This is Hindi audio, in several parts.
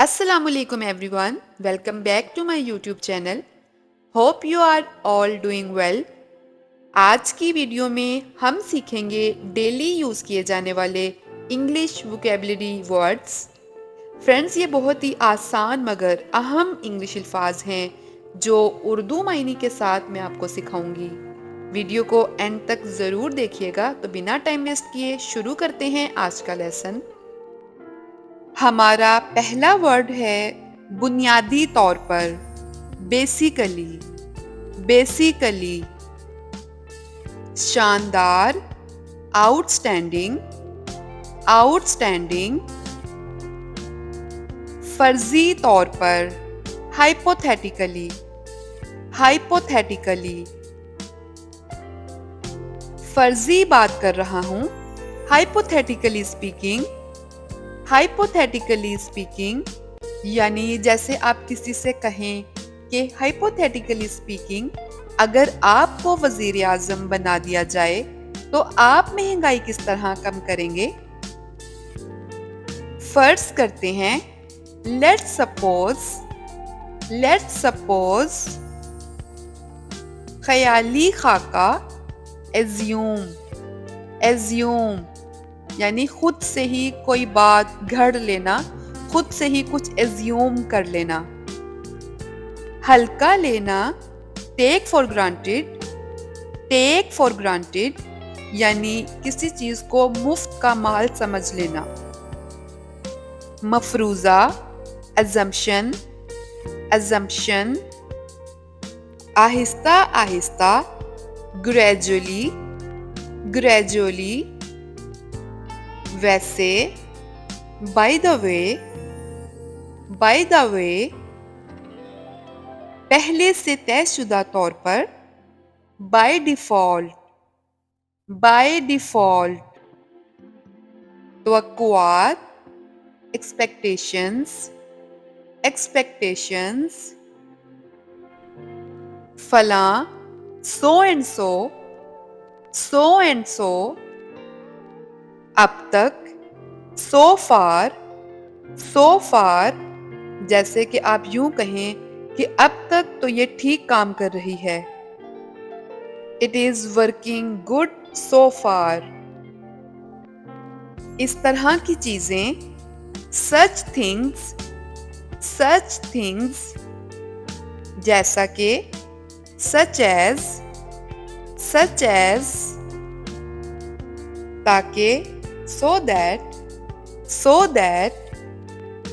Assalamu alaikum everyone. Welcome back to my YouTube channel. Hope you are all doing well. आज की वीडियो में हम सीखेंगे डेली यूज़ किए जाने वाले इंग्लिश वोकेबलरी वर्ड्स। फ्रेंड्स, ये बहुत ही आसान मगर अहम इंग्लिश अल्फाज हैं जो उर्दू मायने के साथ मैं आपको सिखाऊंगी। वीडियो को एंड तक ज़रूर देखिएगा। तो बिना टाइम वेस्ट किए शुरू करते हैं आज का लेसन। हमारा पहला वर्ड है बुनियादी तौर पर, बेसिकली। बेसिकली शानदार, आउटस्टैंडिंग, आउटस्टैंडिंग। फर्जी तौर पर, हाइपोथेटिकली, हाइपोथेटिकली। फर्जी बात कर रहा हूं, हाइपोथेटिकली स्पीकिंग। हाइपोथेटिकली स्पीकिंग यानी जैसे आप किसी से कहें कि हाइपोथेटिकली स्पीकिंग, अगर आपको वज़ीर आज़म बना दिया जाए तो आप महंगाई किस तरह कम करेंगे। फर्ज करते हैं, लेट्स सपोज ख्याली खाका, एज्यूम यानी खुद से ही कोई बात घड़ लेना, खुद से ही कुछ एज्यूम कर लेना। हल्का लेना, टेक फॉर ग्रांटेड यानी किसी चीज को मुफ्त का माल समझ लेना। मफरूजा, अजम्पशन। आहिस्ता आहिस्ता, ग्रेजुअली। वैसे, बाय द वे। पहले से तयशुदा तौर पर, बाय डिफॉल्ट। तवक्कुआत, एक्सपेक्टेशंस। फलां, सो एंड सो। अब तक, so far, जैसे कि आप यूं कहें कि अब तक तो ये ठीक काम कर रही है। It is working good so far। इस तरह की चीजें, such things, जैसा कि such as, ताकि, so that,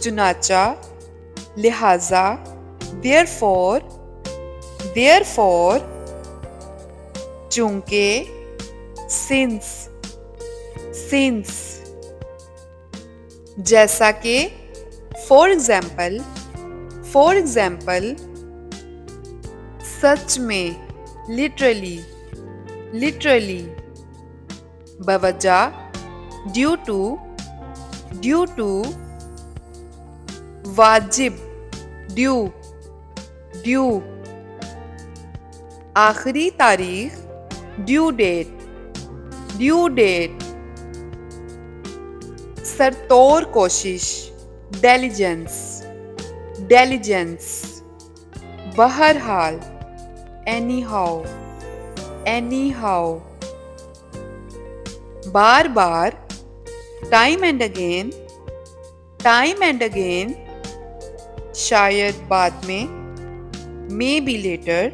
चुनाचा, लिहाजा, therefore, चूंकि, since, जैसा कि for example, सच में, literally, बवजह, ड्यू टू, वाजिब, ड्यू। आखिरी तारीख, ड्यू डेट। सरतोर कोशिश, डेलिजेंस। बहरहाल, anyhow। Bar bar, time and again. शायद बाद में, मे बी लेटर।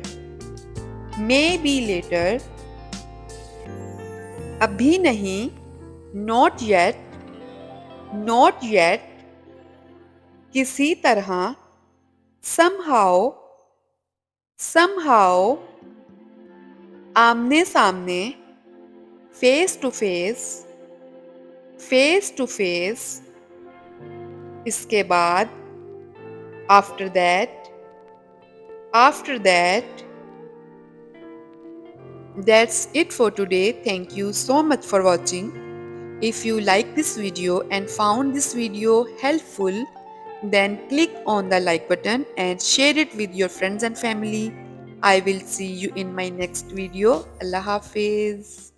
अभी नहीं, नॉट येट। किसी तरह, somehow। आमने सामने, फेस टू फेस। इसके बाद, after that. That's it for today. Thank you so much for watching. If you like this video and found this video helpful, then click on the like button and share it with your friends and family. I will see you in my next video. Allah Hafiz.